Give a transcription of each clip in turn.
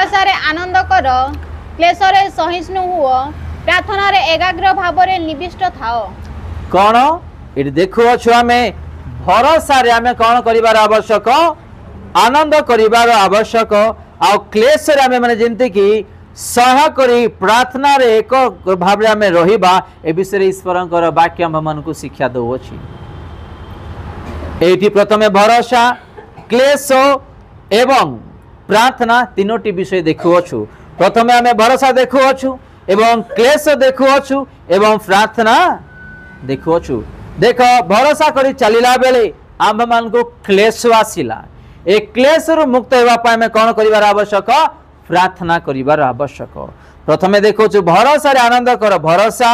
भरोसा रे आनंद कर, क्लेश रे सहिष्णु हुओ, प्रार्थना रे एकाग्र भाव रे निविष्ट थाओ। कौन ये देखुअछु आमे भरोसा रे आमे कौन करिवार आवश्यक, आनंद करिवार आवश्यक, आ क्लेश रे आमे माने जेंति कि सह करी प्रार्थना रे एक भाव रे आमे रहिबा ए विषय ईश्वरंकर वाक्य हम मन को शिक्षा दउछि। एठी प्रथमे भरोसा, क्लेश एवं प्रार्थना तीनोटी विषय देखुअछु। प्रथमे आमे भरोसा देखुअछु एवं क्लेश देखुअछु एवं प्रार्थना देखुअछु। देख भरोसा करी चलिला बेले आम मान को क्लेश आसिला, ए क्लेश रु मुक्त हेबा पय आमे कोन करिवार आवश्यक, प्रार्थना करिवार आवश्यक। प्रथमे देखुछु भरोसा रे आनंद कर, भरोसा,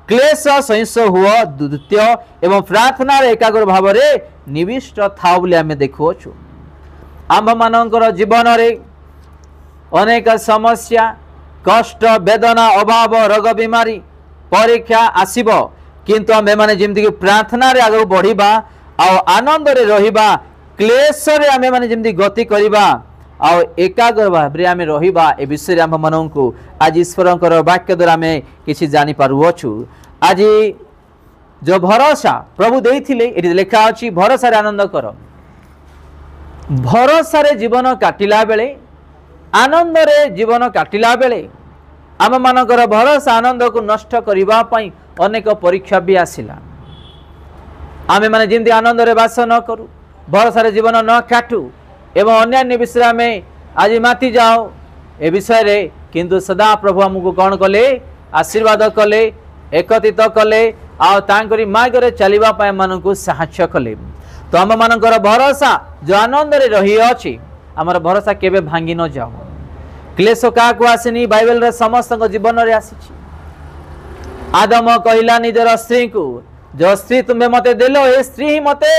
क्लेश सहिष्णु हुओ द्वितीय, एवं प्रार्थना रे एकाग्र भाव रे निविष्ट थाओ बोली आमे देखुछु। आम मानकर जीवन रे अनेक समस्या, कष्ट, वेदना, अभाव, रोग बीमारी, परीक्षा आसीबो, किंतु आमे माने जेमति कि प्रार्थना रे आगु बढ़िबा आ आनंद रे रहिबा, क्लेश रे आमे माने जेमति गति करिबा आ एकाग्र भाव रे आमे रहिबा, ए विषय आम मनंकु आज ईश्वरंकर वाक्य द्वारा आमे किछि जानि पारुअछु। आज जो भरोसा प्रभु देइथिले एति लेखा अछि, भरोसा रे आनंद कर। भरोसा रे जीवन काटिला बेले, आनंद रे जीवन काटिला बेले आम मानकर भरोसा आनंद को नष्ट करिबा पई अनेक परीक्षा भी आसिला। आमे माने जिंदगी आनंद रे वास न करू, भरोसा रे जीवन न काटू एवं अन्य विषय में आज माति जाओ ए विषय रे, किंतु सदा प्रभु हमको कौन कले, आशीर्वाद कले, एकत्रित कले आ तांकरी मार्ग रे चलिबा पय मानकु सहायता कले। तो आम मानकर भरोसा जो आनंद रे रही अछि, हमर भरोसा केबे भांगी न जाओ। क्लेश का को आसिनी, बाइबल रे समस्त जीवन रे आसीछि। आदम कहिला निजर स्त्री को, जो स्त्री तुम्हें मते देलो, ए स्त्री ही मते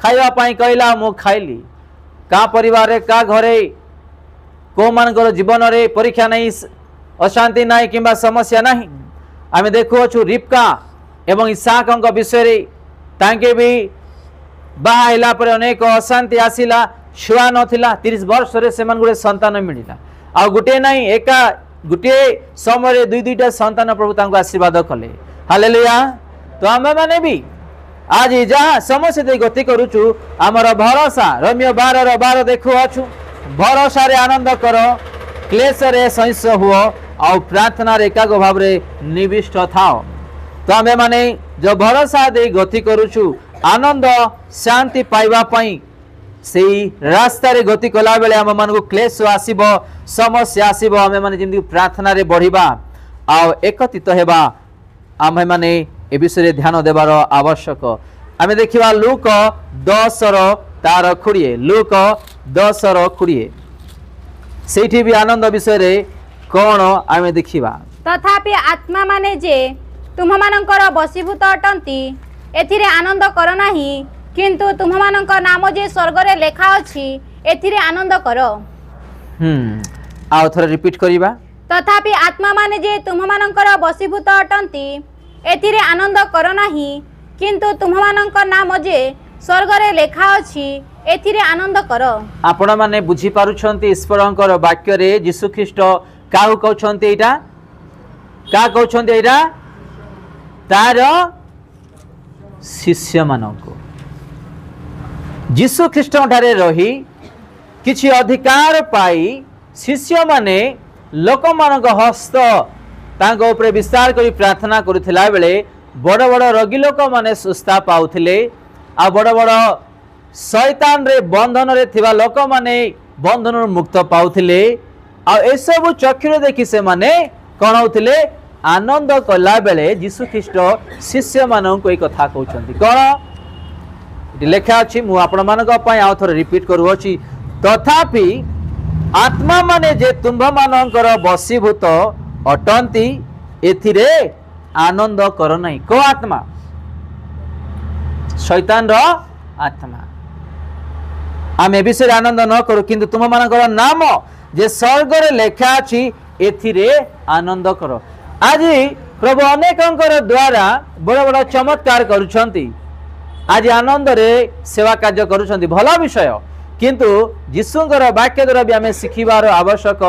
खाइबा पई कहिला, मु खाइली। का परिवार रे, का घरे, को मानकर जीवन रे परीक्षा नहीं, अशांति नहीं किंबा समस्या नहीं। आमे देखुछु रिबका एवं इसाक विषय रे, तांके भी बाहला पर अनेक अशांति आसिला, छुआ नथिला, 30 वर्ष रे सेमान गुडे संतान मिलिला। आ गुटे नहीं, एका गुटे समय रे दुई दुईटा संतान प्रभु तांको आशीर्वाद कले। हालेलुया। तो आमे माने भी आज जहाँ समस्या दे गति करूछु, आमर भरोसा रोमियो 12:12 देखुछु, भरोसा रे आनंद कर, क्लेश रे सहिष्णु हुओ और प्रार्थना रे एकाग्र भाव रे निविष्ट थाओ। तो आमे माने जो भरोसा दे गति करूछु, आनंद शांति पाइबा पई सेई रास्ता रे गति कला बेले आम मन को क्लेश आसीबो, समस्या आसीबो, आमे माने जिंदगी प्रार्थना रे बढ़िबा आ एकत्रित हेबा, आमे माने ए विषय ध्यान देवार आवश्यक। आमे देखिबा लूक 10:20, लूक 10:20 सेठी भी आनंद विषय रे कोन आमे देखिबा। तथापि आत्मा माने जे तुम मानकर बसीभूत अटंती, एथिरे आनंद कर नाही, किंतु तुम मानकर नाम जे स्वर्ग रे लेखा अछि, एथिरे आनंद कर। आ थोड़ा रिपीट करिबा। तथापि आत्मा माने जे तुम मानकर बसीभूत अटंती, एथिरे आनंद कर नाही, किंतु तुम मानकर नाम जे स्वर्ग रे लेखा अछि, एथिरे आनंद कर। आपण माने बुझी पारुछंती ईश्वरंकर वाक्य रे यीशु ख्रीष्ट काहू कहउछंती, एटा का कहउछंती, एटा तार शिष्य मानको यीशु ख्रीष्ट ठारे रही किछि अधिकार पाई शिष्य माने लोक मानक हस्त तांको ऊपर विस्तार करी प्रार्थना करुथिला बेले बड़ बड़ रोगी लोक माने सुस्था पाउथिले, आ बड़ बड़ शैतान रे बंधन रे थिबा लोक माने बंधन मुक्त पाउथिले। आ ए सब चक्षुर देखि से माने कोन होथिले, आनंद कला बेले यीशु ख्रीष्ट शिष्य मानक एक कथा कहउछंती। कोन लेखा अछि, मु आपण मानक पय आ थोर रिपीट करूछि। तथापि आत्मा माने जे तुम्भ मानकर बसीभूत अटंती, एथिरे आनंद कर नहीं। को आत्मा? शैतान रो आत्मा। आम ए विषय आनंद न करू, किंतु तुम मानकर नाम जे स्वर्ग रे लेखा अछि, एथिरे आनंद करो। आज प्रभु अनेकंकर द्वारा बड़ बड़ चमत्कार करुछंती, आज आनंद रे सेवा कार्य करुछंती, भला विषय, किंतु जीशुंकर वाक्य द्वारा भी आम शिखिबार आवश्यक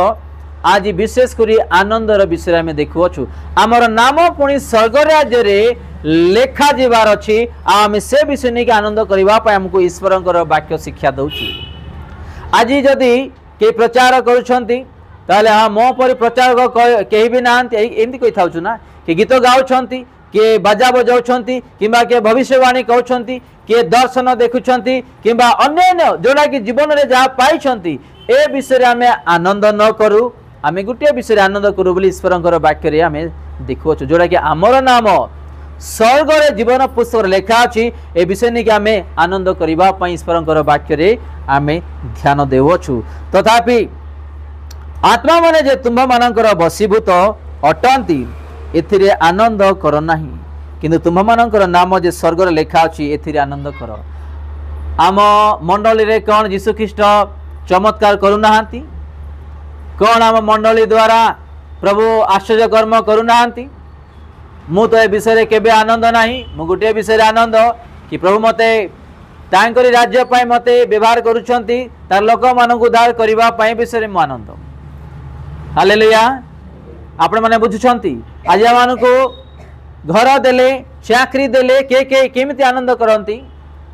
आज विशेषकर आनंदर विषय आम देखुछु आमर नाम पुणी स्वर्ग राज्य रे लेखा जीवार अच्छी आम से विषय नहीं आनंद करने आमको ईश्वर वाक्य शिक्षा दौची आज जदि के प्रचार करुछंती ताले हाँ मो पर प्रचारक कहीं भी ना एमती कही था ना कि गीत गाँव किए बाजा बजाऊँच किंबा किए भविष्यवाणी कहते किए दर्शन देखुंट किंबा अन्य जोड़ा कि जीवन में जहाँ पाई ए विषय आम आनंद न करूँ आम गोटे विषय आनंद करूँ बोली ईश्वर वाक्य आम देखुँ जोड़ा कि आमर नाम स्वर्ग जीवन पुस्तक लेखा अच्छी ए विषय नहीं कि आम आनंद करने ईश्वर वाक्य आम ध्यान देवछु तथापि आत्मा माने जे तुम्भ मानकर बसीभूत अटंती एथिरे आनंद कर नाही किंतु तुम्भ मानकर नाम जे स्वर्ग लेखा अच्छी एथिरे आनंद कर आम मंडली रे कौन जीशु ख्रीस्ट चमत्कार करूना कौन आम मंडली द्वारा प्रभु आश्चर्य कर्म करूना मु तो ए विषय केबे आनंद नाही मु गोटे विषय आनंद कि प्रभु मते तांकरी राज्य पाई मते व्यवहार करूछंती तार लोक मानकु उद्धार करबा पाई विषय मु आनंद हालेलुया आपण माने बुझुछंती आज मानकु घर देले चाकरी देले के केमिति आनंद करंती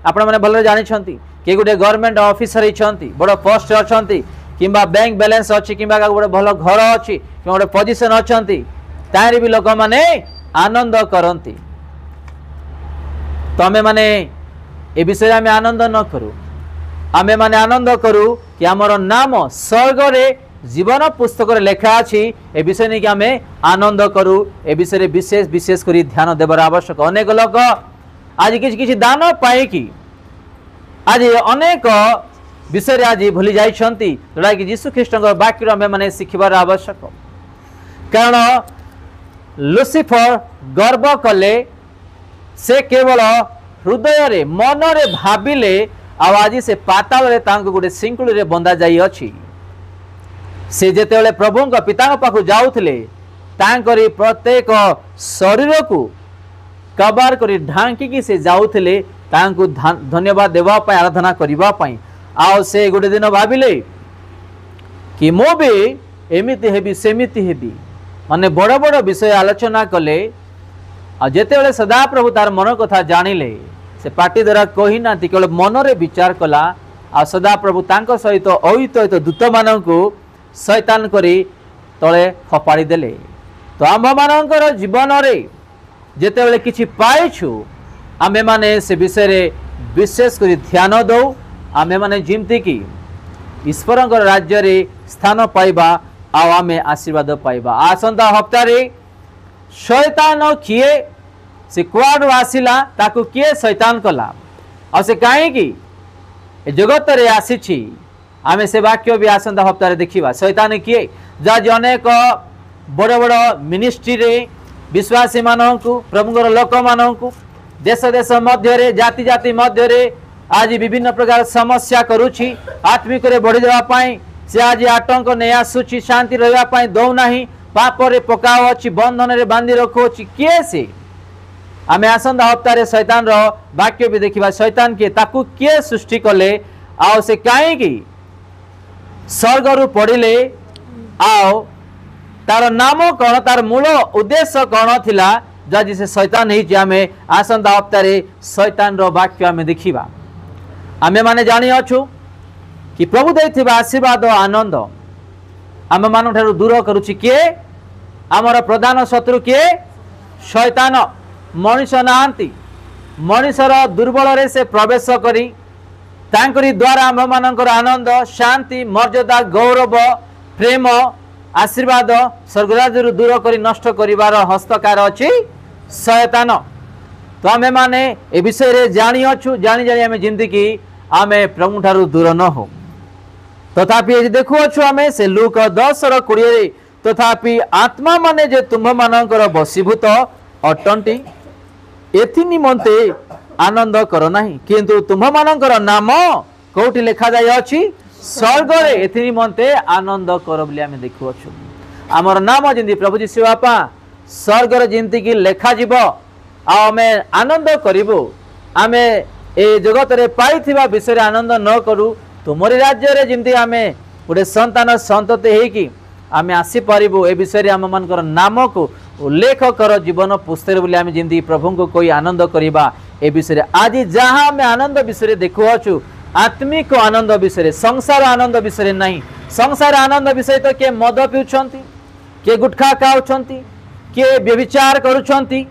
आपण माने भल जानि छंती के गुटे गवर्नमेंट ऑफिसर हिचंती बड़ पोस्ट अछंती किंबा बैंक बैलेंस अछि किंबा गुटे भल घर अछि कि गुटे पोजीशन अछंती तारी भी लोक माने आनंद करंती तो आमे माने ए विषय आमे आनंद न करू आमे माने आनंद करू कि आमर नाम स्वर्ग रे जीवन पुस्तक लेखा अच्छी ए विषय नहीं कि आमे आनंद करू ए विषय विशेष विशेष करी ध्यान देवर आवश्यक अनेक लोग आज किसी दान पाए कि आज अनेक विषय आज भूली जाइछंती जोड़ा कि यीशु ख्रीष्ट वाक्य आमे माने शिखिबार आवश्यक कारण लुसिफर गर्व कले से केवल हृदय रे मन रे भाबिले आज से पाताल रे तांको गोटे सिंकुल रे बंधा जाई अछि से जेतेबेले प्रभु पिता पाखु जाउथिले तांकरी प्रत्येक शरीर को कबार करी ढांकी की से जाउथिले तांको धन्यवाद देवा पाई आराधना करबा पाई आओ से गोटे दिन भाबिले कि मो भी एमिति हेबी सेमिति हेबी माने बड़ बड़ विषय आलोचना कले आ जेतेबेले सदा प्रभु तार मन कथा जानिले से पार्टी द्वारा कही ना केवल मन रे विचार कला आ सदा प्रभु तांको सहित अहित दूत मानकु शैतान करी तले फपाड़ी देले तो आम मानकर जीवन रे जेतेबेले किछि पाइछु आमे माने से विषय रे विशेष करी ध्यान दो आमे माने जिमती की ईश्वर राज्य रे स्थान पाइबा आउ आमे आशीर्वाद पाइबा आसंता हप्तारे शैतान किए से कुआडू आसिला ताकू किए शैतान कला आ से काहे की जगत रे आसीछि आमे से वाक्य भी आसंता हप्तारे देखिबा शैतान किए जज अनेक बड़ बड़ मिनिस्ट्री रे विश्वासी मानकु प्रभुଙ୍କର लोक मानकु देश देश मध्य रे जाति जाति मध्य रे आज विभिन्न प्रकार समस्या करूछि आत्मिक रे बढ़ी देवा पाई से आज आतंक नहीं आसुची शांति रहा दौ ना पाप रे पकाओ अच्छी बंधन रे बांधि रखु किए से आमे आसंता हप्तारे शैतान रो वाक्य भी देखिबा शैतान के ताकू किए सृष्टि कले आओ से कहीं स्वर्ग रु पड़िले आओ तार नाम कौन तार मूल उद्देश्य कौन थिला जदि से शैतान ही आमे आसंता हप्तारे शैतान रो वाक्य आमे देखिबा आमे माने जानि अछु कि प्रभु देथिबा आशीर्वाद आनंद आम मान दूर करुछि किए आमर प्रधान शत्रु किए शैतान मनीष नांती मनीषर दुर्बल रे से प्रवेश करी तांकरी द्वारा आम मानकर आनंद शांति मर्यादा गौरव प्रेम आशीर्वाद स्वर्गराज दूर करी नष्ट करिवार हस्तकार अछि शैतान तो आमे माने ए विषय रे जानि अछु जानि जानि आमे जिंदगी आमे प्रभु ठारू दूर न हो तथापि देखुअछु आमे से लूक 10:20 तथापि आत्मा माने जे तुम्भ मानकर बसीभूत अटंती एथि निमंते आनंद कर नाही किंतु तुम्भ मानकर नाम कोठी लेखा जाय अछि स्वर्ग रे एथि निमंते आनंद कर बोली आमे देखुअछु हमर नाम जिंदी प्रभु जी बापा स्वर्ग रे जिंदगी की लेखा जीव आमे आनंद करिवो आमे ए जगत रे पाइथिबा विषय आनंद न करू तुमरी राज्य रे जिमती आमे गोटे संतान संतति हेकि आमे आसी पारिबु ए विषय आम मानकर नाम को उल्लेख कर जीवन पुस्तक बोली आमे जिमती प्रभु को कोई आनंद करिबा ए विषय आज जहाँ आमे आनंद विषय देखुछु आत्मिक आनंद विषय संसार आनंद विषय नहीं संसार आनंद विषय तो किए मद पिउछंती किए गुटखा खाउछंती किए व्यभिचार करुछंती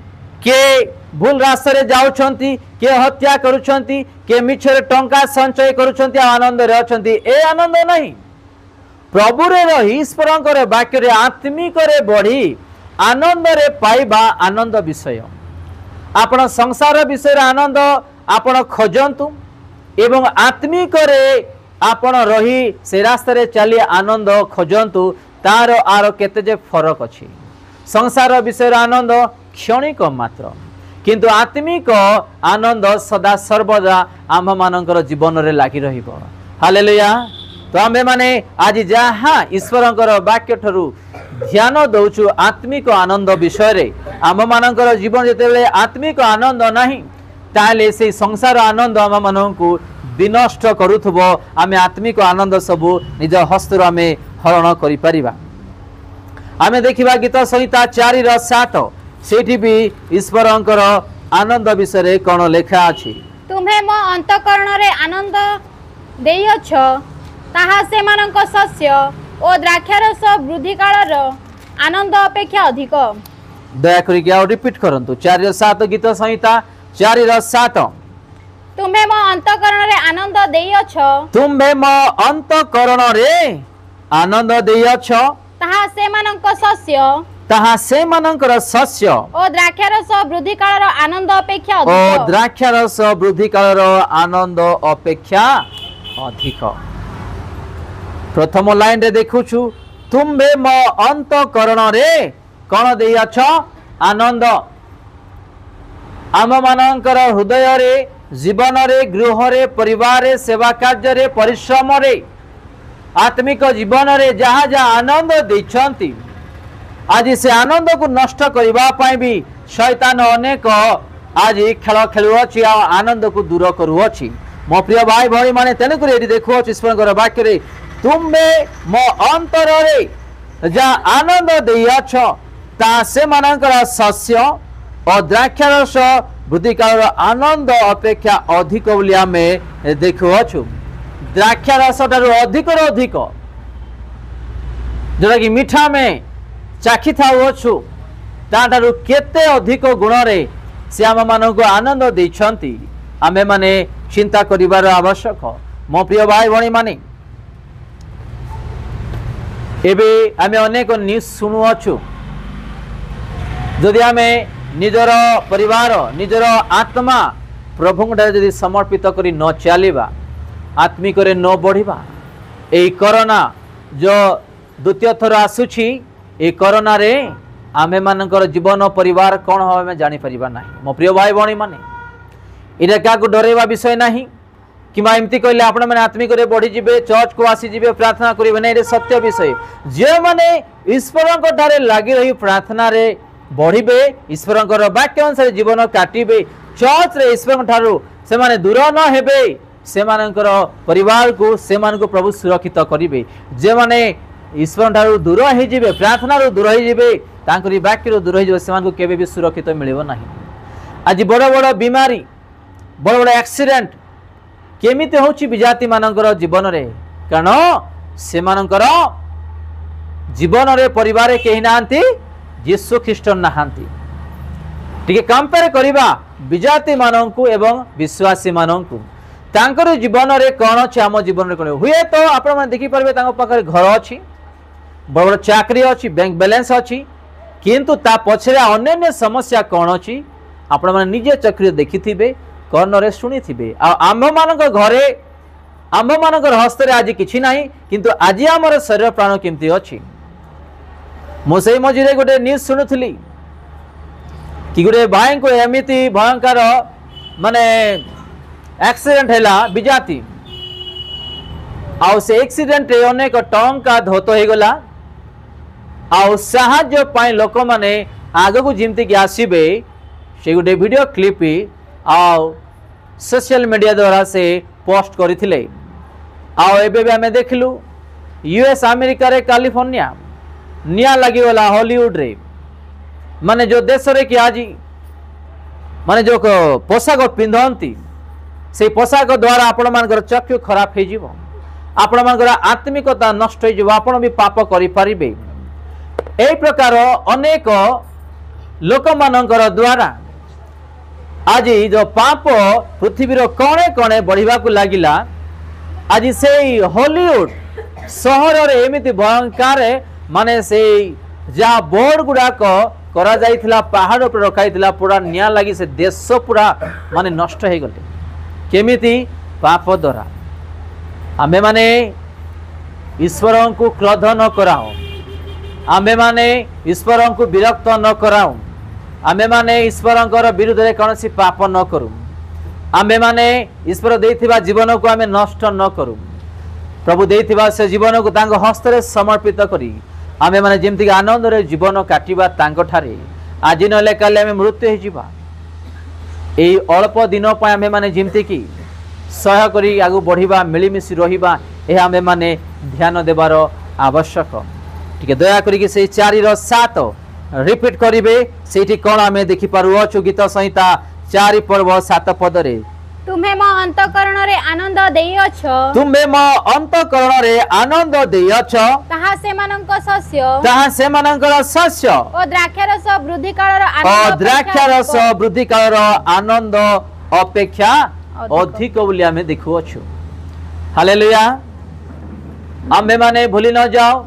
किए भूल रास्ता रे जाउछंती किए हत्या करुछंती किए मिछरे टंका संचय करुछंती आनंद रे अछंती ए आनंद नहीं प्रभु रे रही ईश्वर वाक्य रे आत्मिक रे बढ़ी आनंद रे पाइबा आनंद विषय आपण संसार विषय रे आनंद आपण खोजंतु एवं आत्मिक रे आपण रही से रास्ता रे चली आनंद खोजंतु तार आर केते जे फरक अछि संसार विषय आनंद क्षणिक मात्र किंतु आत्मिक आनंद सदा सर्वदा आम मानकर जीवन रे लागि रहिबो हालेलुया तो आमे माने आज जहाँ ईश्वरंकर वाक्य ठरू ध्यान दउछु आत्मिक आनंद विषय रे आम मानकर जीवन जेतेबेले आत्मिक आनंद नाही ताले से संसार आनंद आम माननकु विनष्ट करूथबो आमे आत्मिक आनंद सबु निज हस्तर आमे हरण करि परिबा आमे देखिबा गीत संहिता 4:7 सेठी भी ईश्वरंकर आनंद विषय रे कोन लेखा अछि तुम्हे मो अंतःकरण रे आनंद देयछ ताहा से मानक शस्य ओ द्राक्षारस वृद्धि कालर आनंद अपेक्षा अधिक दया करी के रिपीट करंतु 4:7 गीत संहिता 4:7 तुम्हे मो अंतःकरण रे आनंद देयछ तुम्हे मो अंतःकरण रे आनंद देयछ ताहा से मानक शस्य ताहा से मानकर शस्य ओ द्राक्षारस वृद्धि कालर आनंद अपेक्षा ओ अधिक द्राक्षारस वृद्धि कालर आनंद अपेक्षा अधिक प्रथम लाइन रे देखुछु तुम्हे मो अंतःकरण रे कोन देयछ आनंद आम मानकर हृदय रे जीवन रे गृह रे परिवार रे सेवा कार्य रे परिश्रम रे आत्मिक जीवन रे जहाँ जहाँ आनंद देछंती आज से आनंद को नष्ट करबा पाई भी शैतान अनेक आज खेल खेलुअछि आ आनंद को दूर करूअछि मो प्रिय भाई भौणी माने तेनु करे एठी देखुअछि ईश्वरकर वाक्य रे तुम्हे मो अंतर रे जा आनंद देयछ ता से मानकर शस्य और द्राक्षारस वृद्धि कालर आनंद अपेक्षा अधिक बोली आमे देखुअछु द्राक्षारस ठारू अधिक रो अधिक जोटा कि मीठा में चाखी थाउछु ताठारू केते अधिक गुण रे से आम मानक आनंद देछंती आमे माने चिंता करिवार आवश्यक मो प्रिय भाई भणी माने एबे आमे अनेक न्यूज सुनुअछु जदि आमे निजर परिवार निजर आत्मा प्रभु जदि समर्पित करी न चलिबा आत्मिक रे न बढ़िबा एई कोरोना जो द्वितीय थर आसुछि ए कोरोना रे आमे मानकर जीवन परिवार कौन हो आमे जानि परिबा नाही मो प्रिय भाई भणी माने इरा क्या को डरेवा विषय नाही किमा एमती कहले आपण माने आत्मिक रे बढ़ी जिबे चर्च को आसी जिबे प्रार्थना करिबे नै रे सत्य विषय जे माने ईश्वरंक ठारे लागि रही प्रार्थना रे बढ़िबे ईश्वरंकर वाक्य अनुसार जीवन काटिबे चर्च रे ईश्वरंक ठारो से माने दूर न हेबे से मानकर परिवार को से मान को प्रभु सुरक्षित करिबे जे माने ईश्वर ठारू दूर हो जिबे प्रार्थना रो दूर हो जिबे तांकरी वाक्य रो दूर हो जिबे सेमान को केबे भी सुरक्षित मिलिबो नाही आज बड़ बड़ बीमारी बड़ बड़ एक्सीडेंट केमिते होछि विजाति मानकर जीवन रे कारण से मानकर जीवन रे परिवार केहि नांती यीशु ख्रीष्ट नाहांती टिके कंपेयर करिबा विजाति माननकु एवं विश्वासी माननकु तांकर जीवन रे कोन अछि हम जीवन रे कोन हुए तो आपण माने देखि परबे तांको पाखरे घर अछि बड़ बड़ चाकरी अच्छी बैंक बैलेंस अच्छी किंतु ता पछरे अन्य समस्या कौन अच्छी आपण माने निजे चक्री देखिथिबे कर्णरे शुणिथिबे आम मानक घरे आम मानक हस्त रे आज किछि नाही किंतु आज हमर शरीर प्राण केमती अछि मो सेही मझिरे गोटे न्यूज सुनुथली कि गोटे भाई को एमिति भयंकर माने एक्सीडेंट हैला बिजाती आउ से एक्सीडेंट रे अनेक टंका धोत हो गला आउ साहाय्य पाई लोक माने आग को जिमती कि आसीबे से गोटे वीडियो क्लिप आउ सोशल मीडिया द्वारा से पोस्ट करथिले आओ एबे भी आमे देखलु यूएस अमेरिका रे कैलिफोर्निया निया लागिगला हॉलीवुड रे माने जो देश रे कि आज माने जो पोशाक पिंधती से पोशाक द्वारा आपण मानकर चक्षु खराब हो जीवो आपण मानकर आत्मिकता नष्ट हो जीवो आपण भी पाप करि परिबे एई प्रकार अनेक लोक मानकर द्वारा आज जो पाप पृथ्वीर कणे कणे बढ़िबा को लागिला आज से हॉलीवुड सहर रे एमिति भयंकर माने से जहाँ बोर्ड गुड़ाक करा जाइथिला पहाड़ पर रखाइथिला पूरा निया लगी से देश पूरा माने नष्ट हो गले केमिति पाप द्वारा आमे माने ईश्वर को क्रोध न कराओ आमे माने ईश्वर को विरक्त न कराओ आमे माने ईश्वर विरुद्ध रे कौन पाप न करूँ आमे माने ईश्वर देथिबा जीवन को आमे नष्ट न करूँ प्रभु देथिबा से जीवन को तांग हस्त रे समर्पित करी आमे माने जेमति आनंद रे जीवन काटिबा तांग ठारे आज नले काले आमे मृत्यु हो जिबा एई अल्प दिन पय आमे माने जेमति की सह करी आगु बढ़िबा मिलिमिशि रहिबा ए आमे माने ध्यान देबार आवश्यक ठीक है दया करी कि से 4:7 रिपीट करिवे सेठी कोन आमे देखि पारु अछु गीत संहिता 4 पर्व 7 पद रे तुम्हें मो अंतःकरण रे आनंद देइअछ तुम्हें मो अंतःकरण रे आनंद देइअछ ताहा सेमानंक शस्य ओ द्राक्षारस वृद्धि कालर आनंद अपेक्षा अधिक बोली आमे देखु अछु हालेलुया आमे माने भूली न जाओ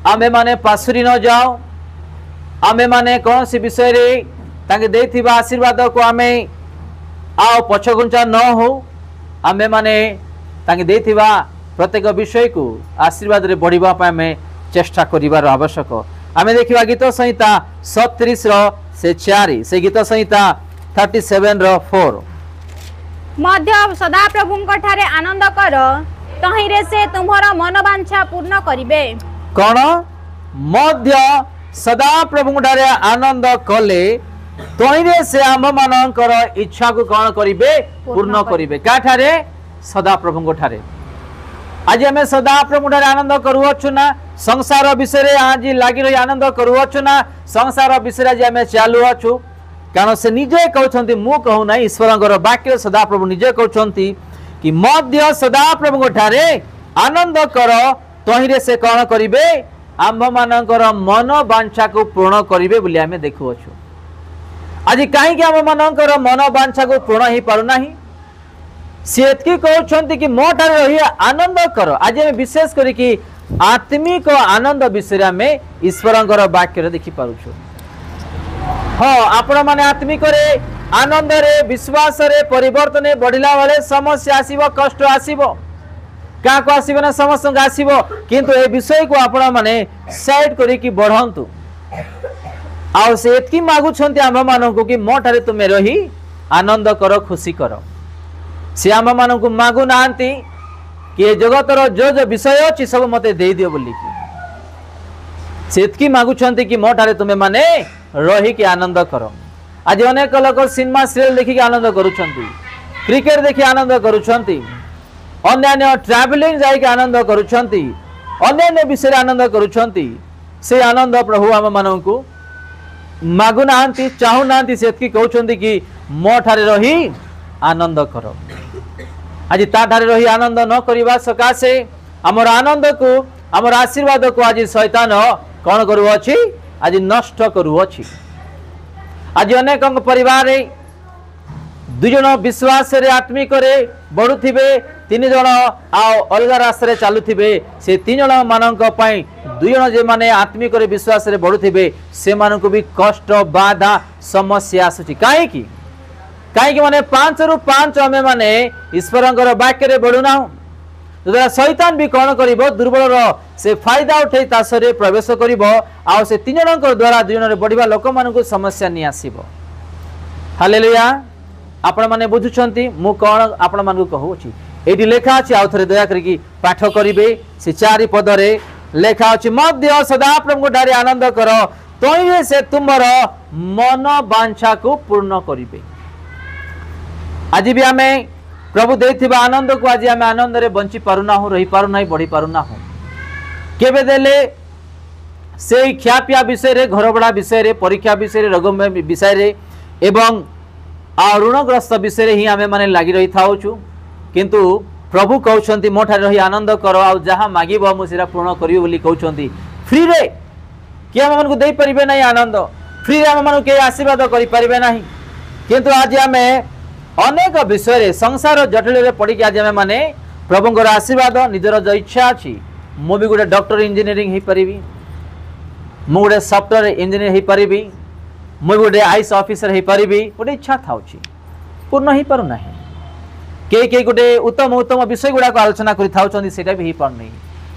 आमे माने पासुरी न जाओ आमे माने कौन सी विषय रे तांगे देथिबा आशीर्वाद को आमे आओ पछगुंचा न हो आमे माने तांगे देथिबा प्रत्येक विषय को आशीर्वाद रे बढ़िबा पय आमे चेष्टा करिवार आवश्यक आमे देखिबा गीत संहिता 37 रो से 4 से गीत संहिता 37 रो 4 मध्य सदा प्रभुंक ठारे आनंद कर तहिरे से तुम्हारा मनोवांछा पूर्ण करिवे कौन मध्य सदा प्रभु ठारे आनंद कले तहिरे से आम मानकर इच्छा को कौन करिवे पूर्ण करिवे का ठारे सदा प्रभु ठारे आज हमें सदा प्रभु ठारे आनंद करूछु ना संसार विषय रे आज लागी रही आनंद करूछु ना संसार विषय आज हमें चालू अछु कारण से निजे कहउछंती मु कहू ना ईश्वरंकर वाक्य सदा प्रभु निजे कहउछंती कि मध्य सदा प्रभु ठारे आनंद कर तहिरे से कौन करिवे आम्भ मानकर मन वांछा को पूर्ण करिवे बोली आमे देखुअछु आज कहीं आम मानकर मन वांछा को पूर्ण ही पारु नाही से एतकी कहउछंती कि मो ठारे रही आनंद कर आज हम विशेष करी कि आत्मिक आनंद विषय में ईश्वरंकर वाक्य देखि पारुछु हाँ आपण माने आत्मिक रे आनंद रे विश्वास रे परिवर्तन बढ़िला वाले समस्या आसीबो कष्ट आसीबो क्या को आसीबो ना समस्त आसीबो किंतु ए विषय को आपण माने साइड करी कि बढ़ंतु आ से एतकी मागु छंती आम माननको कि मो ठारे तुमे रही आनंद करो खुशी करो से आम माननको मागु नांती कि जगतर जो जो विषय अछि सब मते दे दियो बोली कि से एतकी मागु छंती कि मो ठारे तुमे माने रही कि आनंद करो आज अनेक लोक सिनेमा सीरियल देखि आनंद करूछंती क्रिकेट देखि आनंद करूछंती अन्य ट्रैवलिंग जाई के आनंद करूछंती अन्य विषय आनंद करूछंती से आनंद प्रभु आम माननको मागु नांती चाहू नांती सेतकी कहउछंती कि मो ठारे रही आनंद करो आज ता ठारे रही आनंद न करिबा सकासे हमर आनंद को हमर आशीर्वाद को आज शैतान कोन करू अछि आज नष्ट करू अछि आज अनेक परिवार दुई जन विश्वास रे आत्मिक रे बढ़ुथिबे तीन जन आओ अलग रास्ता चलुथिबे से तीन जन मानक पई दुई जन जे माने आत्मिक रे विश्वास रे बढ़ुथिबे से मानक भी कष्ट बाधा समस्या आसुची काहे की माने 5 रु 5 हमें माने ईश्वरंकर वाक्य रे बढ़ुना जरा शैतान भी कौन करिवो दुर्बल से फायदा उठे तासरे प्रवेश करिवो आ से तीन जनकर द्वारा दुई जन बढ़िबा लोक मानकु समस्या नि आसीबो हालेलुया आपण माने बुझुछंती मु कोन आपण मानकु कहूची एडी लेखा अछि आ थरे दया करी पाठ करिवे से 4 पद रे लेखा अछि मध्य सदा प्रभु ठारे आनंद करो तोइरे से तुमर मन वांछा को पूर्ण करिवे आज भी हमें प्रभु देथिबा आनंद को आज आम आनंद रे बंची पारुना हो रही पारुना बढ़ी पारुना हो केबे देले से ख्यापिया विषय रे घर भड़ा विषय रे परीक्षा विषय रे रोग विषय रे एवं ऋणग्रस्त विषय रे ही आमे माने लागि रही थाउछु किंतु प्रभु कहउछंती मोठारे रही आनंद करो आ जहा मागिबो मु सेरा पूर्ण करियो बोली कहउछंती फ्री रे कि हम मन को देई परिबे नहीं आनंद फ्री रे हम मन के आशीर्वाद करि परिबे नहीं किंतु आज आमे अनेक विषय रे संसार जटिल रे पड़ी के आज आमे माने प्रभुंकर आशीर्वाद निजर जो इच्छा अछि मु भी गोटे डॉक्टर इंजीनियरिंग हे परिबी मु गोटे सॉफ्टवेयर इंजीनियर हे परिबी मु गोटे आईएएस ऑफिसर हे परिबी गोटे इच्छा थाउछि पूर्ण ही पारु नाही के गोटे उत्तम उत्तम विषय गुड़ा आलोचना करि थाउछंती सेटा भी ही पार नहीं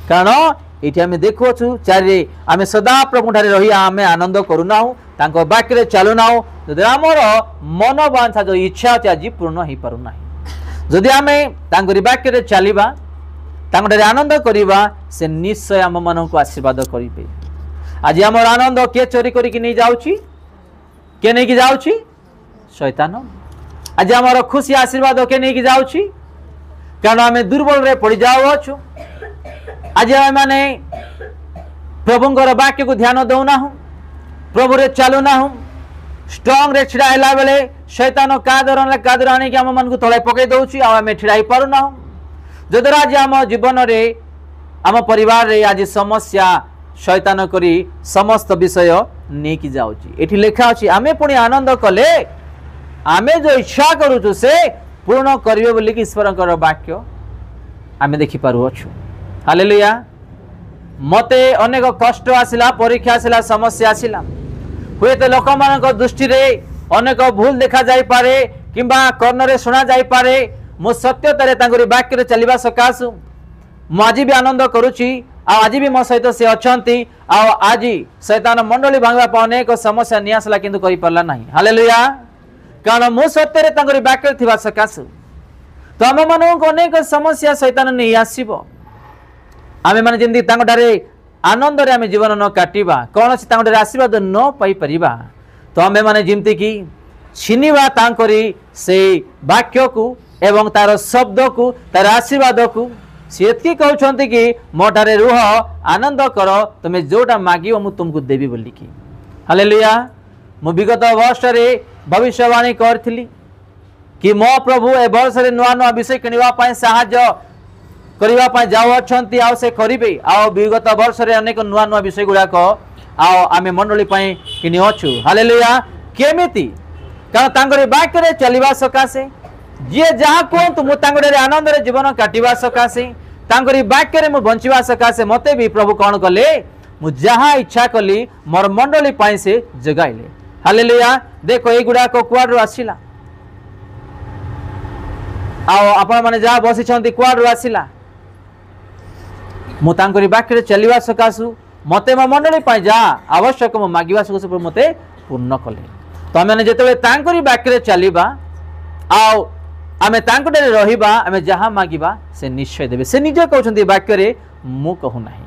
कारण एठी आमे देखुछु चारि आमे सदा प्रभु ठारे रही आमे आनंद करूनाहु तांको वाक्य रे चालुनाहु जदि हमर मन वांछा जो इच्छा अछि आज पूर्ण ही पारु नाही जदि आमे तांको वाक्य रे चलीबा तांको ठारे आनंद करिबा से निश्चय हम मन को आशीर्वाद करिबे आज हमर आनंद के चोरी करि कि नहीं जाउछि के नहीं कि जाउछि शैतान आज हमर खुशी आशीर्वाद के नहीं कि जाउछि कारण आमे दुर्बल रे पड़ी जाउछु आज माने प्रभुंकर वाक्य को ध्यान दौना हूँ प्रभु रे चालुना हूँ स्ट्रंग रे छिड़ा हैला बेले शैतान कादर आने के आम मन को तले पकई दउछि आ आमे छिड़ा ही पारुना हूँ जदरा आज आम जीवन रे आम परिवार रे आज समस्या शैतान करी समस्त विषय नहीं कि जाउछि एठी लेखा अछि आमे पुणी आनंद कले आमे जो इच्छा करूछु से पूर्ण करिवे बोली कि ईश्वरकर वाक्य आमे देखि पारु अछु हालेलुया मते अनेक कष्ट आसिला परीक्षा आसिला समस्या आसिला हुए तो लोक मान दृष्टि रे अनेक भूल देखा जाई पारे किंबा कर्ण रे सुना जाई पारे मो सत्यता रे तांगरी वाक्य रे चलिबा सकासु मु आज भी आनंद करूची आज भी मो सहित से अछंती आज शैतान मंडली भांगवा पर अनेक समस्या नि आसला किंतु करि परला नाही हालेलुया कारण मो सत्य रे तांगरी वाक्य रे थिबा सकासु तो हम मन को अनेक समस्या शैतान नहीं आसीबो आमे माने जिंदगी तांगटारे आनंद रे आमे जीवन न काटिबा कौन से तांगटारे आशीर्वाद न पाई परिबा तो आमे माने जिमती की छिनिबा तांकरी से वाक्य को एवं तार शब्द को तार आशीर्वाद को सेतकी कहउछंती कि मोटारे रुह आनंद करो तुमे जोटा मागियो मु तुमको देबी बोली की हालेलुया मु विगत वर्ष रे भविष्यवाणी करथिली कि मो प्रभु ए वर्ष रे नुआ नुआ विषय किनिबा पाए सहाय्य करिबा पाए जाओ अछंती आ से करिबे आ विगत वर्ष रे अनेक नुआ नुआ विषय गुडा को आ आमे मंडली पाए किनि अछु हालेलुया केमिति कारण तांगरे वाक्य रे चलिबा सकासे जे जहा कोंतु मु तांगरे आनंद रे जीवन काटिबा सकासे तांगरी वाक्य रे मु बंचिबा सकासे मते भी प्रभु कोन कले मु जहा इच्छा कली मोर मंडली पाए से जगाइले हालेलुया देखो ए गुडा को क्वाड आसिला आ आपण माने जहा बसी छंती क्वाड आसिला मु तांकरी वाक्य रे चलिबा सकासु मते मो मंडली पाए जा आवश्यक मो मागिबा सकासु मते पूर्ण कले तो आमे जेतेबे तांकरी वाक्य रे चलिबा आउ आमे तांकटे रहिबा आमे जहा मागिबा से निश्चय देबे से निजे कहउछंती वाक्य रे मु कहू नाही